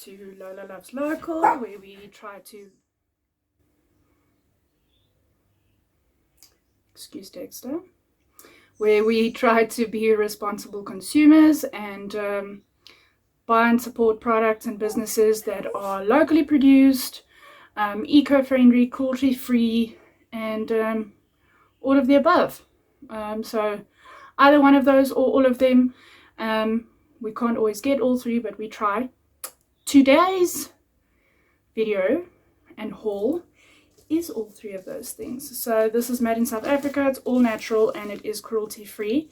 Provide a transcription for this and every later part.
to Lola Loves Local, where we try to, excuse Dexter, where we try to be responsible consumers and buy and support products and businesses that are locally produced, eco-friendly, cruelty-free, and all of the above. So either one of those or all of them. We can't always get all three, but we try. Today's video and haul is all three of those things. So this is made in South Africa, it's all natural, and it is cruelty free.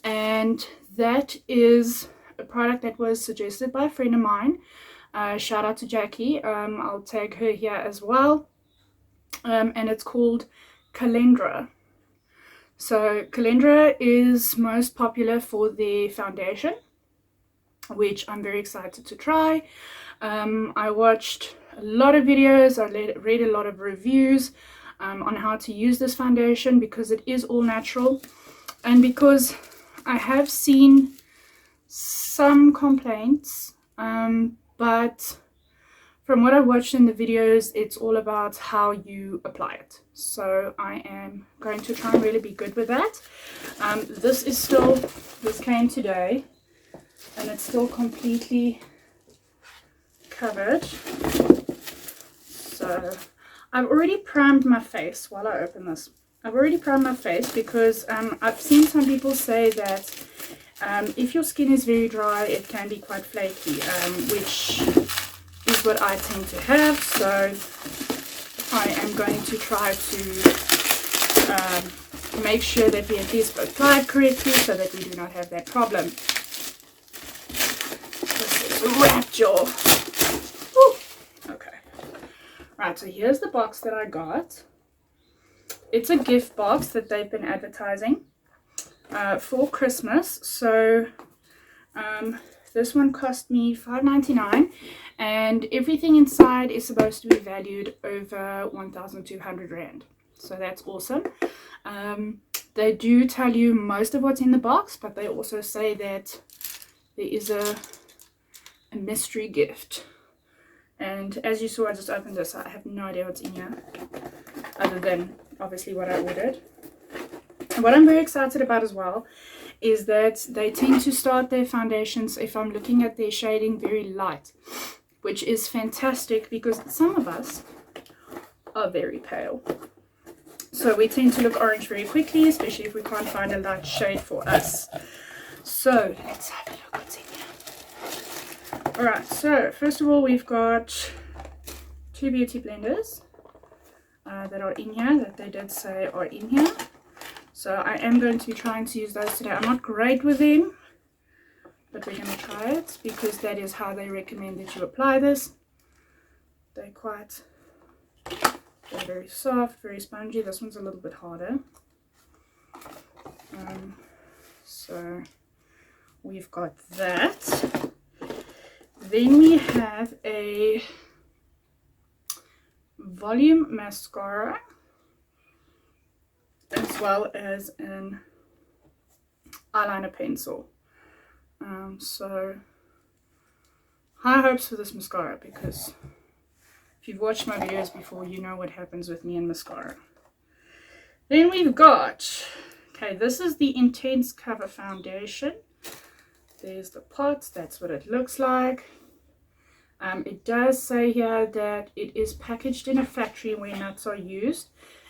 And that is a product that was suggested by a friend of mine. Shout out to Jackie. I'll tag her here as well. And it's called Calléndra. So Calléndra is most popular for the foundation, which I'm very excited to try. I watched a lot of videos, I read a lot of reviews on how to use this foundation, because it is all natural, and because I have seen some complaints, but from what I watched in the videos, it's all about how you apply it. So I am going to try and really be good with that. This came today, and it's still completely covered. So I've already primed my face while I open this. I've already primed my face because I've seen some people say that if your skin is very dry, it can be quite flaky, which is what I tend to have. So I am going to try to make sure that we at least apply it correctly so that we do not have that problem. This is wrap jaw. Okay. Right, so here's the box that I got. It's a gift box that they've been advertising for Christmas. So this one cost me $5.99, and everything inside is supposed to be valued over 1,200 Rand. So that's awesome. They do tell you most of what's in the box, but they also say that there is a mystery gift. And as you saw, I just opened this. I have no idea what's in here, other than obviously what I ordered. And what I'm very excited about as well is that they tend to start their foundations, if I'm looking at their shading, very light, which is fantastic because some of us are very pale. So we tend to look orange very quickly, especially if we can't find a light shade for us. So let's have a look what's in here. Alright, so first of all, we've got two beauty blenders that are in here, that they did say are in here. So I am going to be trying to use those today. I'm not great with them, but we're going to try it because that is how they recommend that you apply this. They're very soft, very spongy. This one's a little bit harder. So we've got that. Then we have a volume mascara, as well as an eyeliner pencil. So high hopes for this mascara, because if you've watched my videos before, you know what happens with me and mascara. Then we've got, okay, this is the Intense Cover Foundation. There's the pot, that's what it looks like. It does say here that it is packaged in a factory where nuts are used,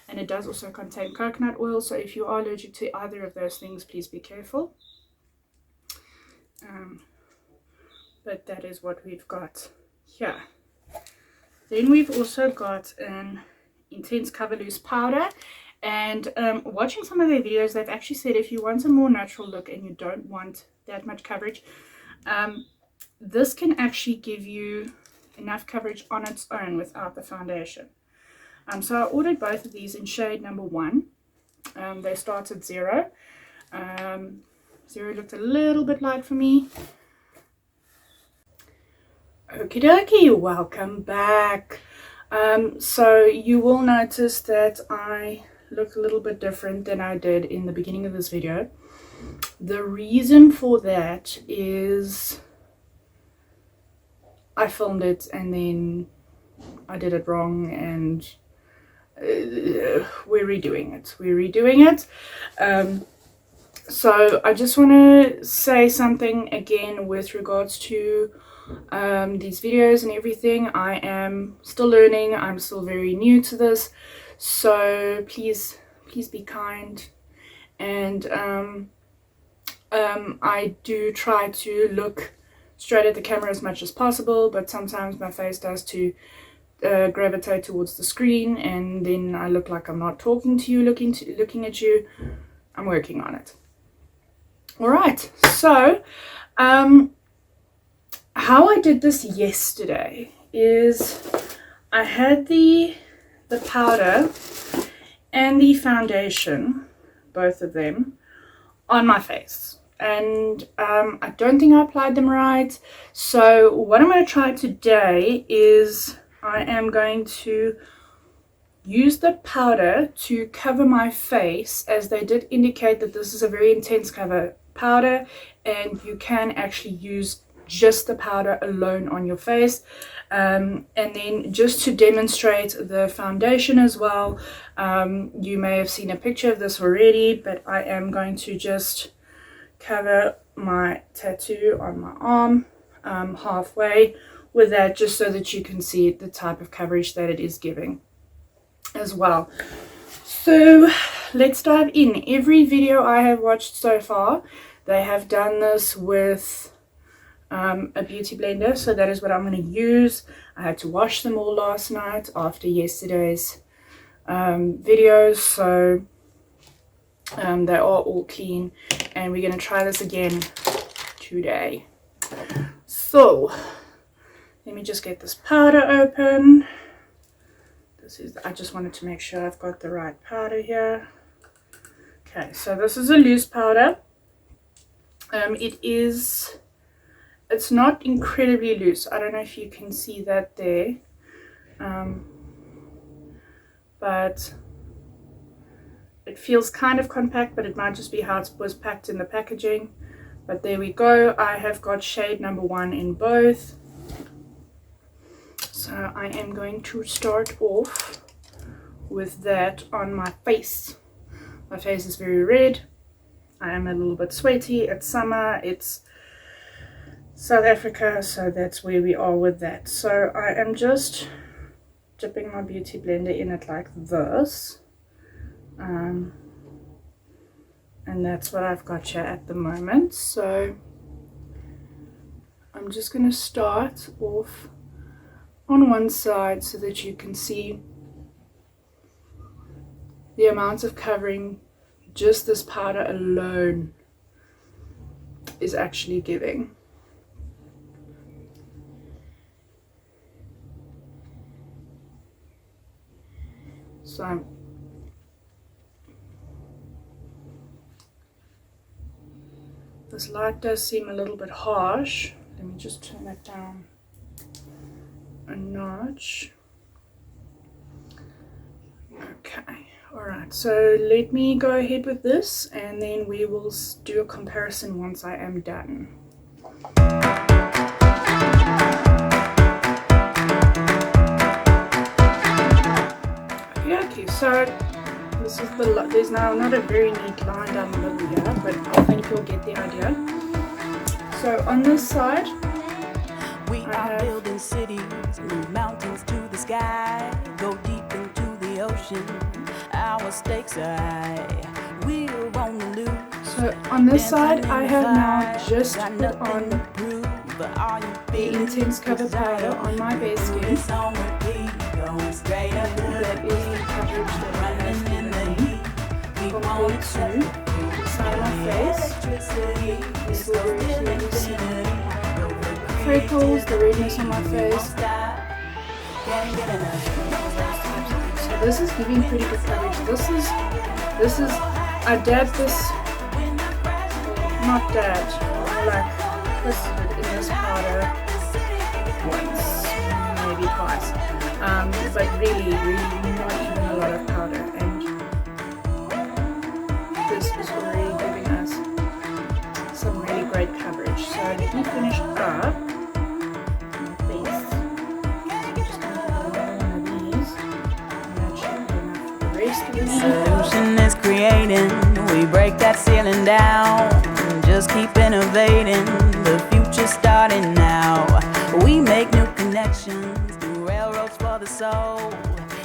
and it does also contain coconut oil, so if you are allergic to either of those things, please be careful. But that is what we've got here. Then we've also got an Intense Cover Loose powder, and watching some of their videos, they've actually said if you want a more natural look and you don't want that much coverage, this can actually give you enough coverage on its own without the foundation. So I ordered both of these in shade number 1. They start at 0. 0 looked a little bit light for me. Okie dokie, welcome back. So you will notice that I look a little bit different than I did in the beginning of this video. The reason for that is I filmed it and then I did it wrong, and we're redoing it. So I just want to say something again with regards to these videos and everything. I am still learning. I'm still very new to this, so please be kind. And I do try to look straight at the camera as much as possible, but sometimes my face does to gravitate towards the screen, and then I look like I'm not talking to you, looking at you. I'm working on it. All right, so how I did this yesterday is I had the powder and the foundation, both of them, on my face, and I don't think I applied them right. So what I'm going to try today is I am going to use the powder to cover my face, as they did indicate that this is a very intense cover powder, and you can actually use just the powder alone on your face. And then just to demonstrate the foundation as well, you may have seen a picture of this already, but I am going to just cover my tattoo on my arm halfway with that, just so that you can see the type of coverage that it is giving as well. So let's dive in. Every video I have watched so far, they have done this with a beauty blender, so that is what I'm going to use. I had to wash them all last night after yesterday's videos, so they are all clean, and we're going to try this again today. So let me just get this powder open. I just wanted to make sure I've got the right powder here. Okay, so this is a loose powder. It's not incredibly loose. I don't know if you can see that there, but it feels kind of compact, but it might just be how it was packed in the packaging. But there we go. I have got shade number 1 in both. So I am going to start off with that on my face. My face is very red. I am a little bit sweaty. It's summer. It's South Africa, so that's where we are with that. So I am just dipping my beauty blender in it like this. And that's what I've got here at the moment. So I'm just going to start off on one side so that you can see the amount of covering just this powder alone is actually giving. So this light does seem a little bit harsh. Let me just turn that down a notch. Okay, alright, so let me go ahead with this, and then we will do a comparison once I am done. Okay, so this is there's now not a very neat line down the middle here, but I think you'll get the idea. So on this side, we are building cities, move mountains to the sky, go deep into the ocean. Our stakes are high. We're on the loose. So on this side, I have now just put on the intense cover powder on my bare skin. That is the coverage that I have given me compared to the side of my face. This will very clearly see freckles, the redness on my face. So this is giving pretty good coverage. This is I dabbed this, not dabbed, I like twisted it in this powder once, maybe twice, but really not even a lot of powder, and this is already giving us some really great coverage. So let me finish up my face. rest of me. Solution is creating, we break that ceiling down, just keep innovating, the future's starting now. We make new connections, new railroads for the soul,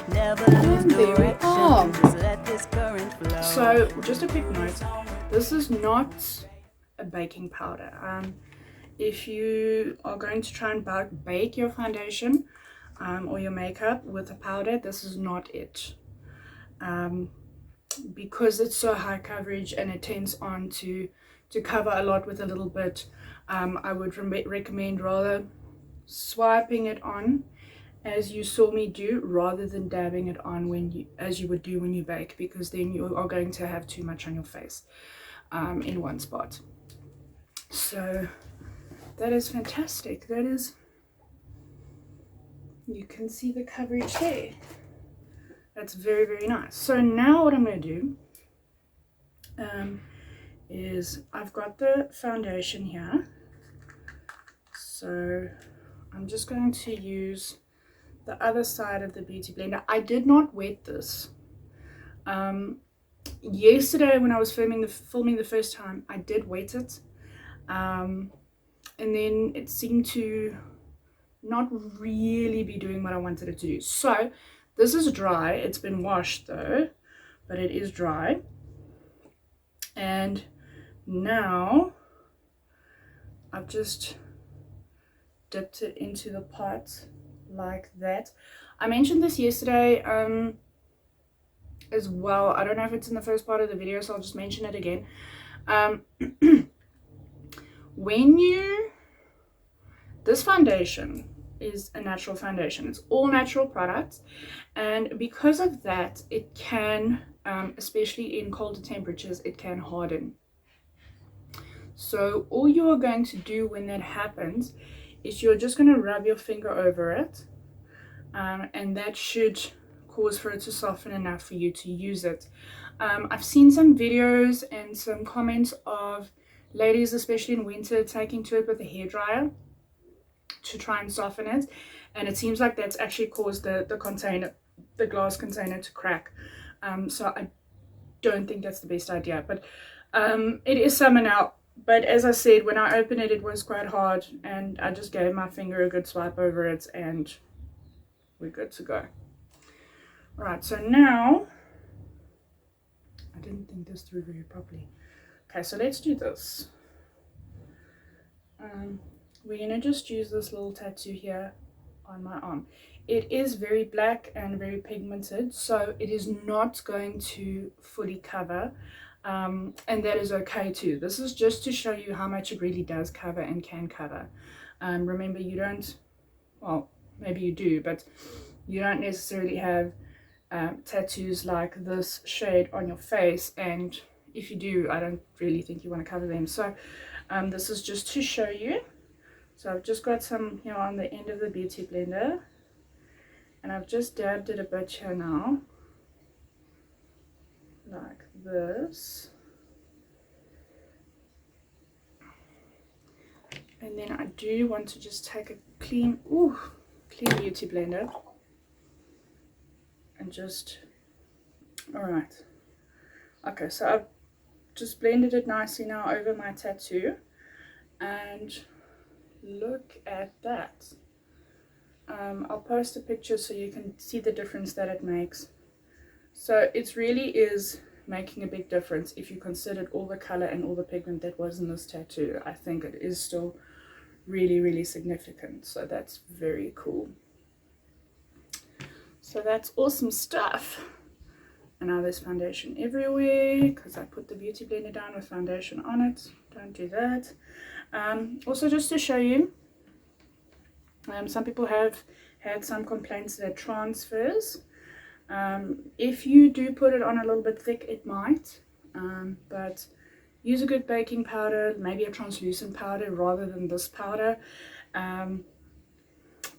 never lose direction, just let this current flow. So just a quick note, this is not a baking powder. If you are going to try and bake your foundation or your makeup with a powder, this is not it. Because it's so high coverage and it tends on to cover a lot with a little bit, I would recommend rather swiping it on as you saw me do, rather than dabbing it on as you would do when you bake, because then you are going to have too much on your face in one spot. So that is fantastic. That is, you can see the coverage there. That's very, very nice. So now what I'm going to do is I've got the foundation here. So I'm just going to use the other side of the beauty blender. I did not wet this. Yesterday when I was filming the first time, I did wet it. And then it seemed to not really be doing what I wanted it to do. So this is dry. It's been washed though, but it is dry. And now I've just dipped it into the pot like that. I mentioned this yesterday as well. I don't know if it's in the first part of the video, so I'll just mention it again. This foundation is a natural foundation. It's all natural products, and because of that, it can, especially in colder temperatures, it can harden. So all you're going to do when that happens is you're just going to rub your finger over it, and that should cause for it to soften enough for you to use it. I've seen some videos and some comments of ladies, especially in winter, taking to it with a hairdryer to try and soften it, and it seems like that's actually caused the glass container to crack. So I don't think that's the best idea, but it is summer now. But as I said, when I opened it, it was quite hard, and I just gave my finger a good swipe over it, and we're good to go. Right, so now I didn't think this through very properly. Okay, so let's do this. We're going to just use this little tattoo here on my arm. It is very black and very pigmented, so it is not going to fully cover, and that is okay too. This is just to show you how much it really does cover and can cover. Remember, you don't, well, maybe you do, but you don't necessarily have tattoos like this shade on your face, and if you do, I don't really think you want to cover them. So this is just to show you. So I've just got some here on the end of the beauty blender, and I've just dabbed it a bit here now, like this. And then I do want to just take a clean beauty blender and just, alright. Okay, so I've just blended it nicely now over my tattoo, and look at that. I'll post a picture so you can see the difference that it makes. So it really is making a big difference if you considered all the color and all the pigment that was in this tattoo. I think it is still really, really significant. So that's very cool. So that's awesome stuff. And now there's foundation everywhere because I put the beauty blender down with foundation on it. Don't do that. Also, just to show you, some people have had some complaints that it transfers. If you do put it on a little bit thick, it might, but use a good baking powder, maybe a translucent powder rather than this powder. I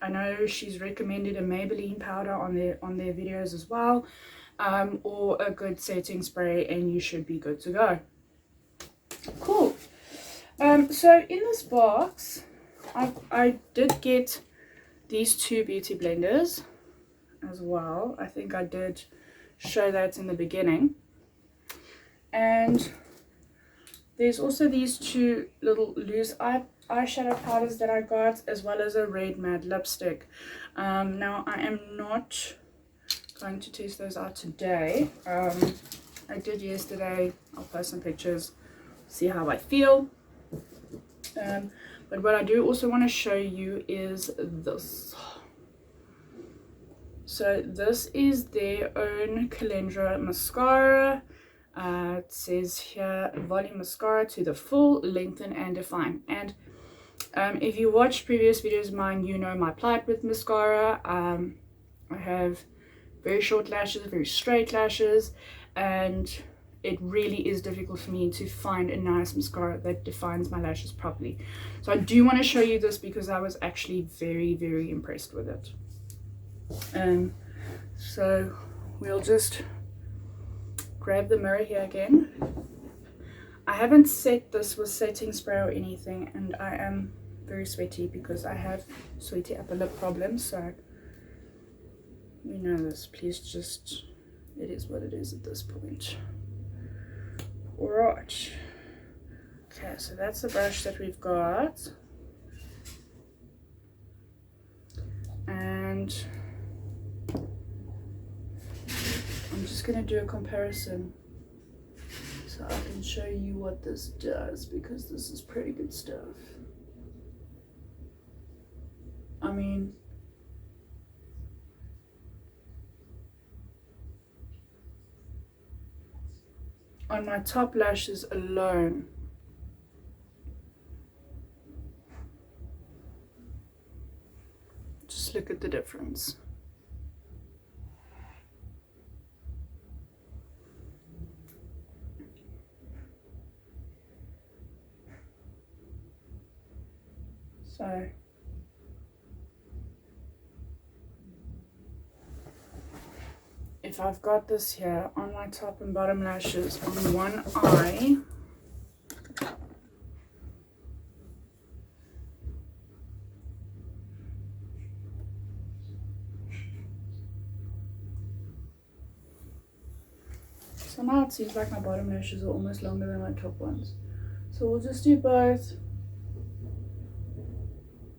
know she's recommended a Maybelline powder on their videos as well, or a good setting spray, and you should be good to go. Cool. So in this box, I did get these two beauty blenders as well. I think I did show that in the beginning. And there's also these two little loose eyeshadow powders that I got, as well as a red matte lipstick. Now I am not going to test those out today. I did yesterday. I'll post some pictures, see how I feel. But what I do also want to show you is this. So this is their own Calléndra mascara. It says here, volume mascara to the full, lengthen and define. And if you watched previous videos of mine, you know my plight with mascara. I have very short lashes, very straight lashes, and it really is difficult for me to find a nice mascara that defines my lashes properly. So I do want to show you this because I was actually very, very impressed with it. So we'll just grab the mirror here again. I haven't set this with setting spray or anything, and I am very sweaty because I have sweaty upper lip problems, so you know this. Please just, it is what it is at this point. Alright, okay, so that's the brush that we've got, and I'm just going to do a comparison so I can show you what this does, because this is pretty good stuff. I mean, on my top lashes alone, just look at the difference. So if I've got this here on my top and bottom lashes on one eye, somehow it seems like my bottom lashes are almost longer than my top ones. So we'll just do both.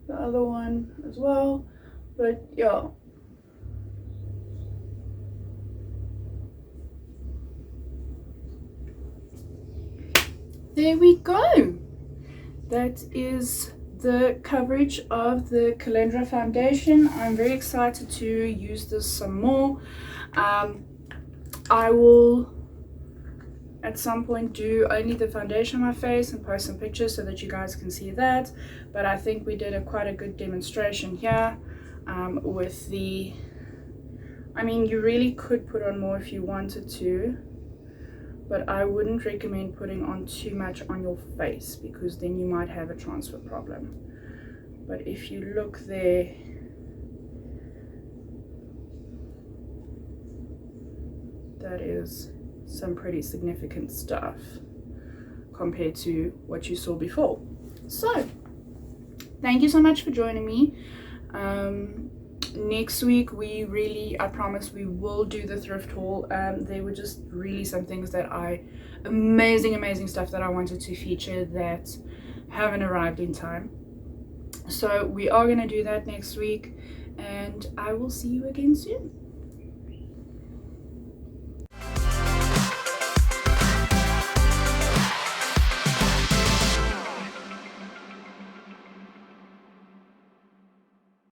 The other one as well, but yeah. There we go. That is the coverage of the Calléndra foundation. I'm very excited to use this some more. I will at some point do only the foundation on my face and post some pictures so that you guys can see that, but I think we did quite a good demonstration here with the, I mean, you really could put on more if you wanted to, but I wouldn't recommend putting on too much on your face because then you might have a transfer problem. But if you look there, that is some pretty significant stuff compared to what you saw before. So thank you so much for joining me. Next week we really, I promise we will do the thrift haul. There were just really some things that amazing stuff that I wanted to feature that haven't arrived in time. So we are going to do that next week, and I will see you again soon.